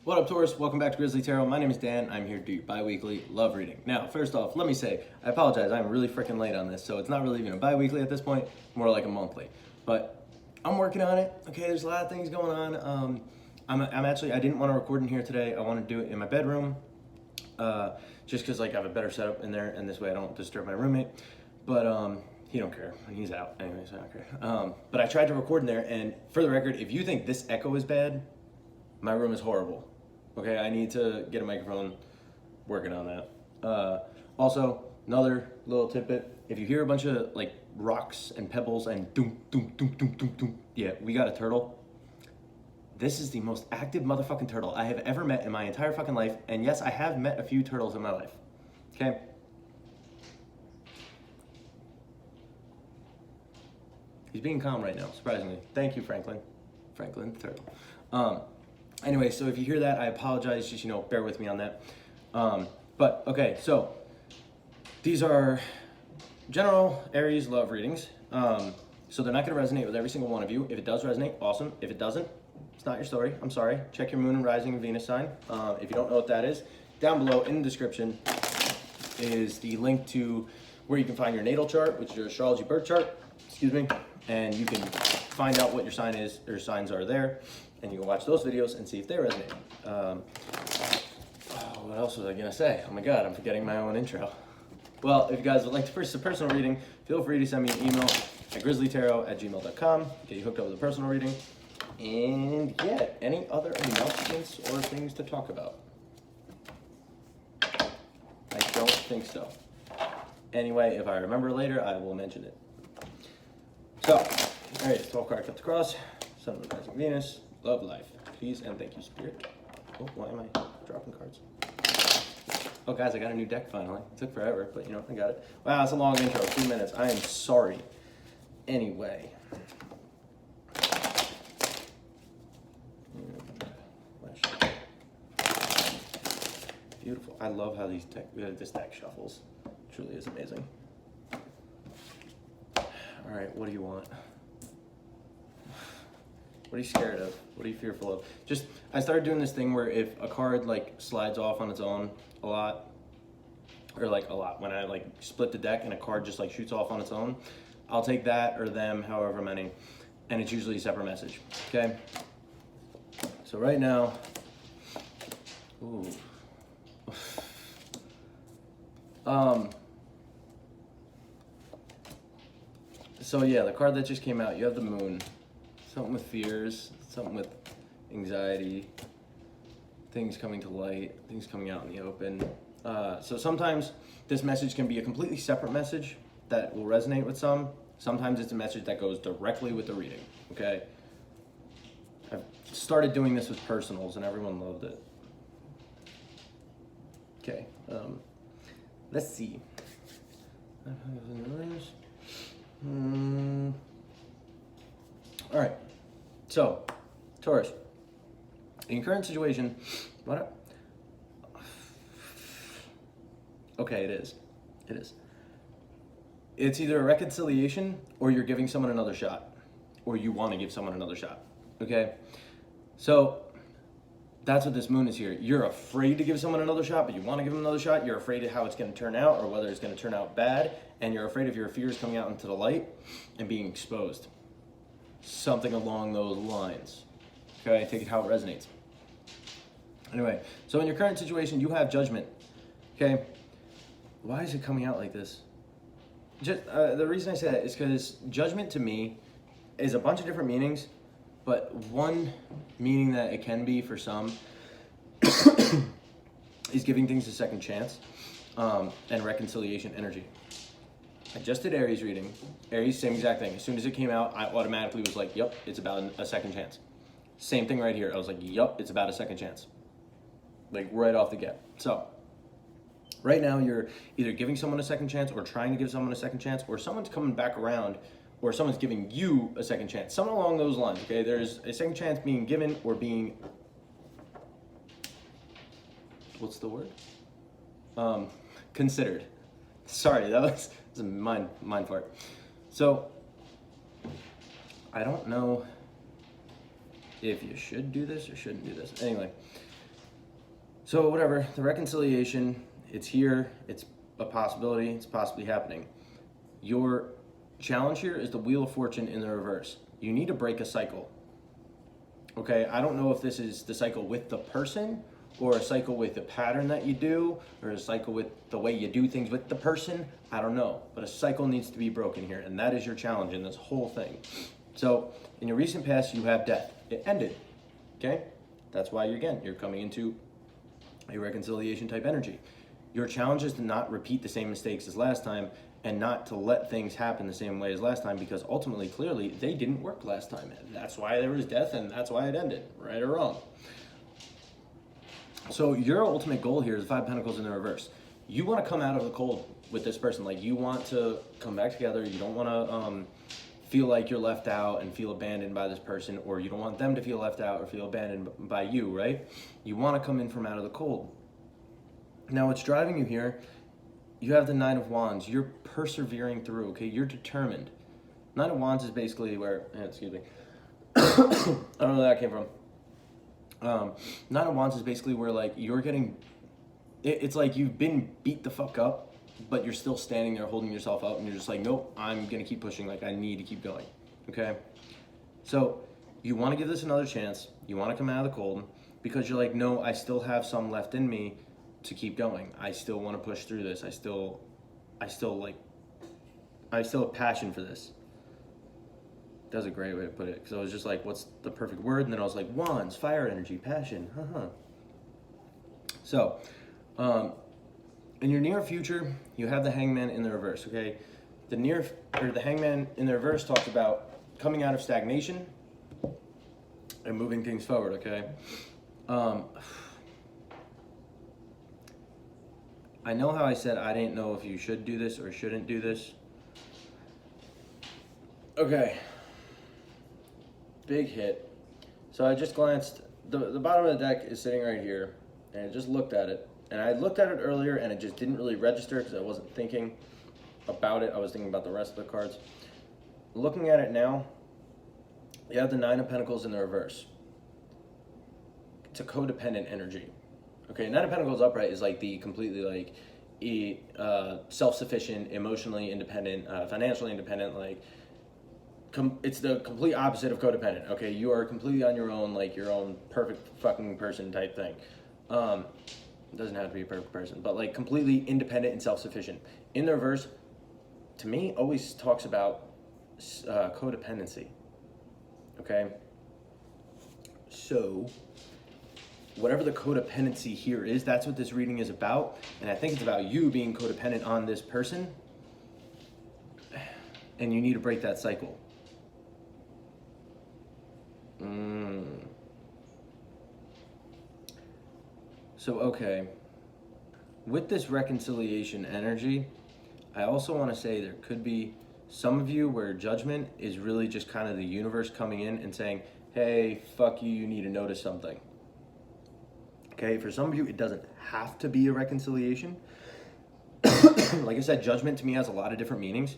What up, Taurus? Welcome back to Grizzly Tarot. My name is Dan. I'm here to do your bi-weekly love reading. Now, first off, let me say, I apologize. I'm really freaking late on this, so it's not really even a bi-weekly at this point, more like a monthly. But I'm working on it. Okay, there's a lot of things going on. I didn't want to record in here today. I want to do it in my bedroom, just because I have a better setup in there, and this way I don't disturb my roommate. But he don't care. He's out anyway, so I don't care. But I tried to record in there, and for the record, if you think this echo is bad, my room is horrible. Okay, I need to get a microphone, working on that. Also, another little tidbit, if you hear a bunch of like rocks and pebbles and doom, doom, doom, doom, doom, doom, yeah, we got a turtle. This is the most active motherfucking turtle I have ever met in my entire fucking life. And yes, I have met a few turtles in my life, okay? He's being calm right now, surprisingly. Thank you, Franklin. Franklin the turtle. Anyway, so if you hear that, I apologize. Just, bear with me on that. But, okay, so these are general Aries love readings. So they're not going to resonate with every single one of you. If it does resonate, awesome. If it doesn't, it's not your story. I'm sorry. Check your moon and rising and Venus sign. If you don't know what that is, down below in the description is the link to where you can find your natal chart, which is your astrology birth chart, and you can find out what your sign is, or signs are there. And you can watch those videos and see if they resonate. What else was I gonna say? Oh my God, I'm forgetting my own intro. Well, if you guys would like to purchase a personal reading, feel free to send me an email at grizzlytarot@gmail.com. Get you hooked up with a personal reading. And yeah, any other announcements or things to talk about? I don't think so. Anyway, if I remember later, I will mention it. So, there it is, 12 card cut across. Sun, Moon, Rising, Venus. Love life. Please and thank you, Spirit. Oh, why am I dropping cards? Oh, guys, I got a new deck finally. It took forever, but I got it. Wow, it's a long intro, 2 minutes. I am sorry. Anyway. Beautiful. I love how this deck shuffles. It truly is amazing. All right, what do you want? What are you scared of? What are you fearful of? I started doing this thing where if a card slides off on its own a lot, when I split the deck and a card just shoots off on its own, I'll take that or them, however many, and it's usually a separate message, okay? So right now, ooh. So yeah, the card that just came out, you have the moon. Something with fears, something with anxiety, things coming to light, things coming out in the open. So sometimes this message can be a completely separate message that will resonate with some. Sometimes it's a message that goes directly with the reading, okay? I've started doing this with personals and everyone loved it. Okay, let's see. All right, so Taurus, in your current situation, okay, it is. It's either a reconciliation or you're giving someone another shot, or you want to give someone another shot, okay? So that's what this moon is here. You're afraid to give someone another shot, but you want to give them another shot. You're afraid of how it's going to turn out or whether it's going to turn out bad, and you're afraid of your fears coming out into the light and being exposed. Something along those lines. Okay, take it how it resonates. Anyway, so in your current situation, you have judgment. Okay, why is it coming out like this? The reason I say that is because judgment to me is a bunch of different meanings, but one meaning that it can be for some is giving things a second chance, and reconciliation energy. I just did Aries reading. Aries, same exact thing. As soon as it came out, I automatically was like, yep, it's about a second chance. Same thing right here. I was like, yep, it's about a second chance. Right off the get. So, right now you're either giving someone a second chance or trying to give someone a second chance, or someone's coming back around, or someone's giving you a second chance. Something along those lines, okay? There's a second chance being given or being, what's the word? Considered. Sorry, that was a mind fart. So, I don't know if you should do this or shouldn't do this. Anyway, So whatever, the reconciliation, it's here, it's a possibility, it's possibly happening. Your challenge here is the Wheel of Fortune in the reverse. You need to break a cycle. Okay, I don't know if this is the cycle with the person or a cycle with the pattern that you do or a cycle with the way you do things with the person. I don't know, but a cycle needs to be broken here, and that is your challenge in this whole thing. So in your recent past, you have death. It ended, okay? That's why you're coming into a reconciliation type energy. Your challenge is to not repeat the same mistakes as last time and not to let things happen the same way as last time, because ultimately, clearly, they didn't work last time. That's why there was death, and that's why it ended, right or wrong. So your ultimate goal here is 5 Pentacles in the reverse. You want to come out of the cold with this person. Like, you want to come back together. You don't want to feel like you're left out and feel abandoned by this person, or you don't want them to feel left out or feel abandoned by you, right? You want to come in from out of the cold. Now, what's driving you here, you have the Nine of Wands. You're persevering through, okay? You're determined. Nine of Wands is basically where, excuse me, I don't know where that came from. Nine of Wands is basically where, like, you're getting, it's like you've been beat the fuck up, but you're still standing there holding yourself up, and you're just like, nope, I'm gonna keep pushing, like, I need to keep going, okay? So you want to give this another chance. You want to come out of the cold because you're like, no, I still have some left in me to keep going. I still want to push through this. I still have passion for this. That's a great way to put it, because I was just like, what's the perfect word? And then I was like, wands, fire energy, passion, So, in your near future, you have the Hangman in the reverse, okay? The Hangman in the reverse talks about coming out of stagnation and moving things forward, okay? I know how I said I didn't know if you should do this or shouldn't do this. Okay. Big hit. So I just glanced, the bottom of the deck is sitting right here, and I just looked at it. And I looked at it earlier, and it just didn't really register because I wasn't thinking about it. I was thinking about the rest of the cards. Looking at it now, you have the Nine of Pentacles in the reverse. It's a codependent energy. Okay, Nine of Pentacles upright is like the completely like self-sufficient, emotionally independent, financially independent, like it's the complete opposite of codependent. Okay, you are completely on your own, like your own perfect fucking person type thing. It doesn't have to be a perfect person, but like completely independent and self-sufficient. In the reverse, to me, always talks about codependency. Okay, so whatever the codependency here is, that's what this reading is about. And I think it's about you being codependent on this person. And you need to break that cycle. So, okay. With this reconciliation energy, I also want to say there could be some of you where judgment is really just kind of the universe coming in and saying, hey, fuck you, you need to notice something. Okay, for some of you, it doesn't have to be a reconciliation. Like I said, judgment to me has a lot of different meanings.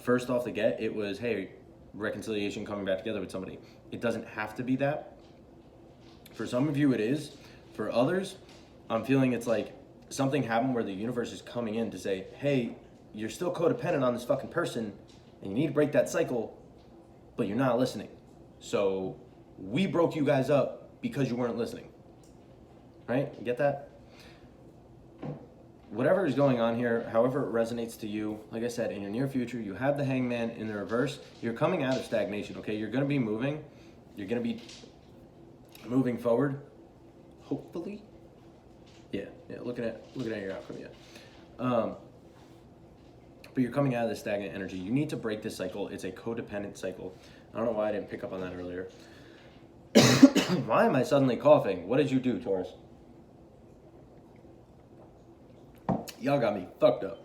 First off the get, it was, hey, reconciliation, coming back together with somebody. It doesn't have to be that. For some of you, it is. For others, I'm feeling it's like something happened where the universe is coming in to say, hey, you're still codependent on this fucking person, and you need to break that cycle, but you're not listening. So we broke you guys up because you weren't listening. Right? You get that? Whatever is going on here, however it resonates to you, like I said, in your near future, you have the Hangman in the reverse. You're coming out of stagnation, okay? You're going to be moving. You're going to be moving forward, hopefully. Yeah, looking at your outcome, yeah. But you're coming out of this stagnant energy. You need to break this cycle. It's a codependent cycle. I don't know why I didn't pick up on that earlier. Why am I suddenly coughing? What did you do, Taurus? Y'all got me fucked up.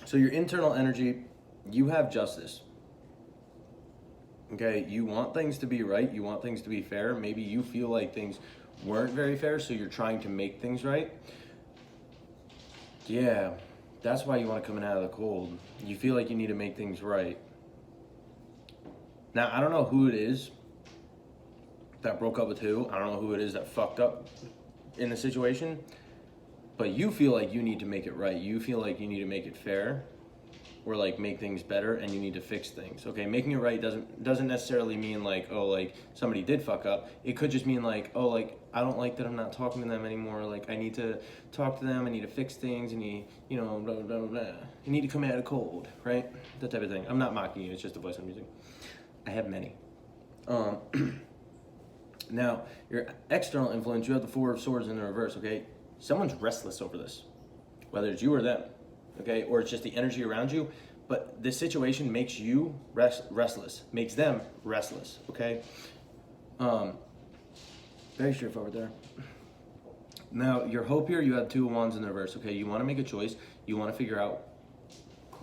So your internal energy, you have justice. Okay, you want things to be right. You want things to be fair. Maybe you feel like things weren't very fair, so you're trying to make things right. Yeah, that's why you want to come in out of the cold. You feel like you need to make things right. Now, I don't know who it is that broke up with who. I don't know who it is that fucked up in the situation, but you feel like you need to make it right. You feel like you need to make it fair, or like make things better, and you need to fix things. Okay, making it right doesn't necessarily mean like, oh, like somebody did fuck up. It could just mean like, oh, like I don't like that I'm not talking to them anymore. Like I need to talk to them. I need to fix things. And you know, blah blah blah. You need to come out of cold, right? That type of thing. I'm not mocking you. It's just the voice I'm using. I have many. Now, your external influence, you have the Four of Swords in the reverse, okay? Someone's restless over this, whether it's you or them, okay? Or it's just the energy around you, but this situation makes you restless, makes them restless, okay? Very straightforward there. Now, your hope here, you have Two of Wands in the reverse, okay? You want to make a choice. You want to figure out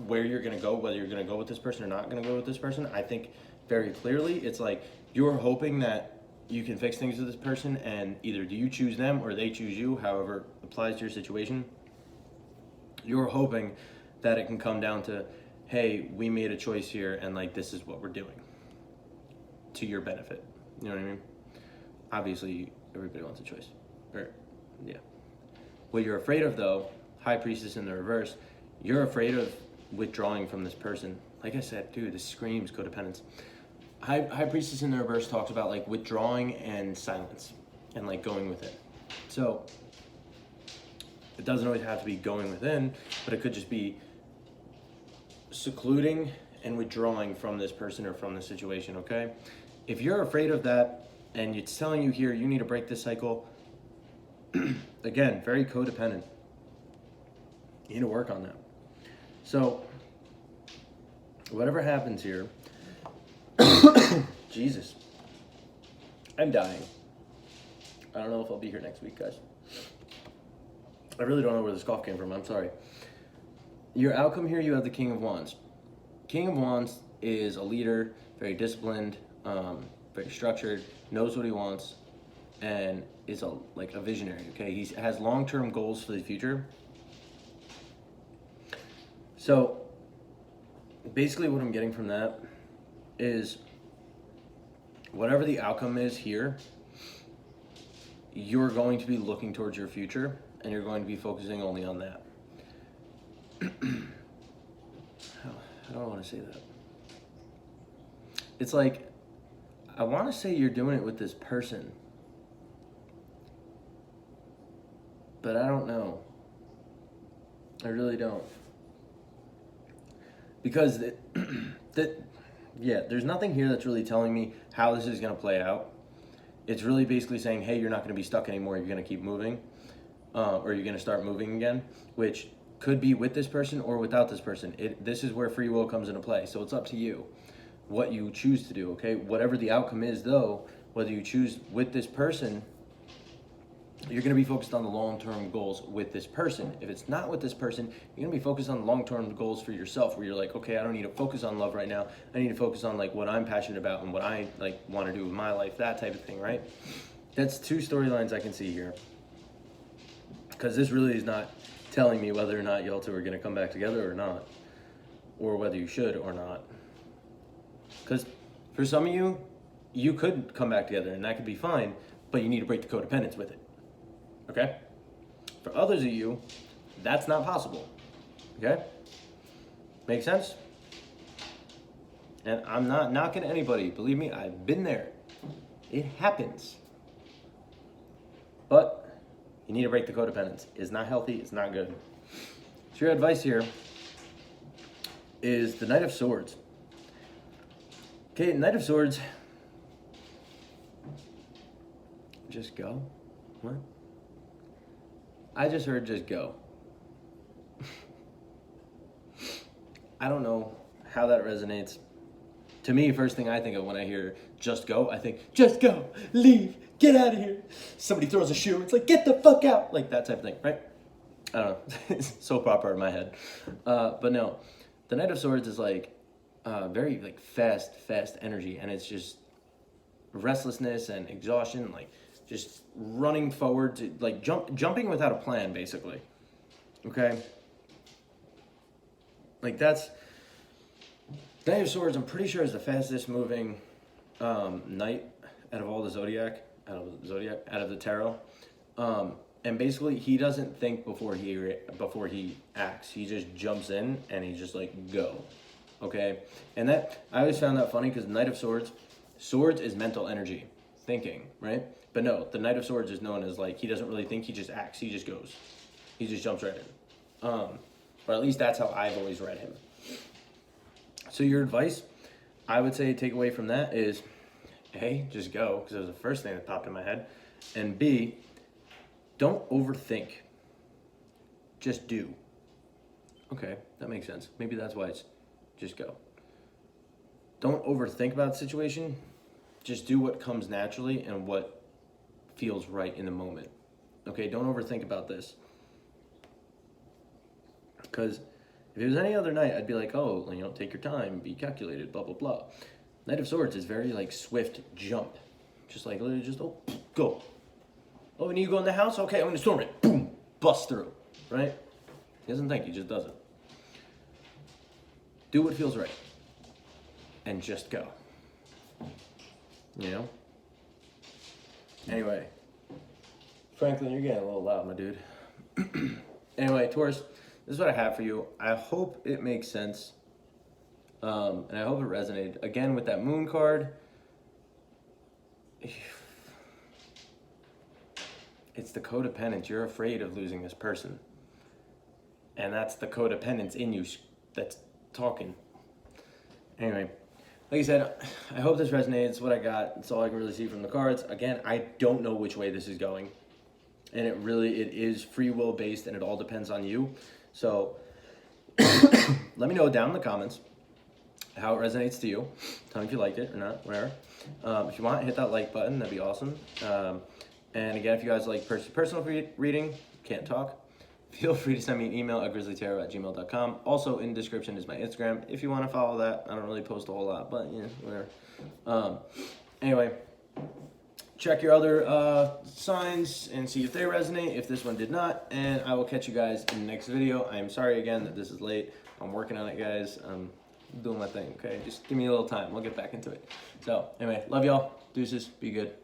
where you're going to go, whether you're going to go with this person or not going to go with this person. I think very clearly, it's like you're hoping that you can fix things with this person, and either do you choose them or they choose you, however applies to your situation. You're hoping that it can come down to, hey, we made a choice here, and like this is what we're doing to your benefit. You know what I mean? Obviously, everybody wants a choice. Or, yeah. What you're afraid of, though, High Priestess in the reverse, you're afraid of withdrawing from this person. Like I said, dude, this screams codependence. High Priestess in the reverse talks about like withdrawing and silence and like going within. So it doesn't always have to be going within, but it could just be secluding and withdrawing from this person or from the situation, okay? If you're afraid of that and it's telling you here you need to break this cycle, again, very codependent. You need to work on that. So whatever happens here, Jesus, I'm dying. I don't know if I'll be here next week, guys. I really don't know where this cough came from. I'm sorry. Your outcome here, you have the King of Wands. King of Wands is a leader, very disciplined, very structured, knows what he wants, and is a visionary. Okay, he has long-term goals for the future. So basically, what I'm getting from that is whatever the outcome is here, you're going to be looking towards your future and you're going to be focusing only on that. How do I want to say that? It's like, I want to say you're doing it with this person, but I don't know. I really don't. Because there's nothing here that's really telling me how this is going to play out. It's really basically saying, hey, you're not going to be stuck anymore. You're going to keep moving, or you're going to start moving again, which could be with this person or without this person. This is where free will comes into play. So it's up to you what you choose to do, okay? Whatever the outcome is, though, whether you choose with this person, you're going to be focused on the long-term goals with this person. If it's not with this person, you're going to be focused on long-term goals for yourself, where you're like, okay, I don't need to focus on love right now. I need to focus on like what I'm passionate about and what I like want to do with my life, that type of thing, right? That's two storylines I can see here. Because this really is not telling me whether or not y'all two are going to come back together or not, or whether you should or not. Because for some of you, you could come back together and that could be fine, but you need to break the codependence with it. Okay? For others of you, that's not possible. Okay? Make sense? And I'm not knocking anybody. Believe me, I've been there. It happens. But you need to break the codependence. It's not healthy. It's not good. So your advice here is the Knight of Swords. Okay, Knight of Swords. Just go? What? I just heard just go. I don't know how that resonates. To me, first thing I think of when I hear just go, I think, just go, leave, get out of here. Somebody throws a shoe, it's like, get the fuck out. Like that type of thing, right? I don't know. It's so proper in my head. But no, the Knight of Swords is like very like fast energy. And it's just restlessness and exhaustion, like just running forward to like jumping without a plan, basically. Okay. Like that's Knight of Swords. I'm pretty sure is the fastest moving knight out of all the out of the tarot. And basically, he doesn't think before he acts. He just jumps in and he's just like, go. Okay? And that, I always found that funny because Knight of Swords is mental energy, thinking, right? But no, the Knight of Swords is known as like, he doesn't really think, he just acts, he just goes. He just jumps right in. Or at least that's how I've always read him. So your advice, I would say take away from that is, A, just go, because it was the first thing that popped in my head. And B, don't overthink. Just do. Okay, that makes sense. Maybe that's why it's just go. Don't overthink about the situation. Just do what comes naturally and what feels right in the moment. Okay, don't overthink about this. Because if it was any other night, I'd be like, oh, you know, take your time, be calculated, blah, blah, blah. Knight of Swords is very like swift jump. Just like, literally just, oh, go. Oh, we need to go in the house? Okay, I'm going to storm it. Boom, bust through, right? He doesn't think, he just does it. Do what feels right. And just go. You know? Anyway. Franklin, you're getting a little loud, my dude. Anyway, Taurus, this is what I have for you. I hope it makes sense. And I hope it resonated. Again, with that moon card, it's the codependence. You're afraid of losing this person. And that's the codependence in you that's talking. Anyway, like I said, I hope this resonates. It's what I got. It's all I can really see from the cards. Again, I don't know which way this is going. And it is free will based, and it all depends on you. So let me know down in the comments how it resonates to you. Tell me if you liked it or not, whatever. If you want, hit that like button. That'd be awesome. And again, if you guys like personal reading, can't talk, feel free to send me an email at grizzlytarot@gmail.com. Also, in the description is my Instagram if you want to follow that. I don't really post a whole lot, but, you know, whatever. Anyway, check your other signs and see if they resonate, if this one did not, and I will catch you guys in the next video. I am sorry again that this is late. I'm working on it, guys. I'm doing my thing, okay? Just give me a little time. We'll get back into it. So, anyway, love y'all. Deuces. Be good.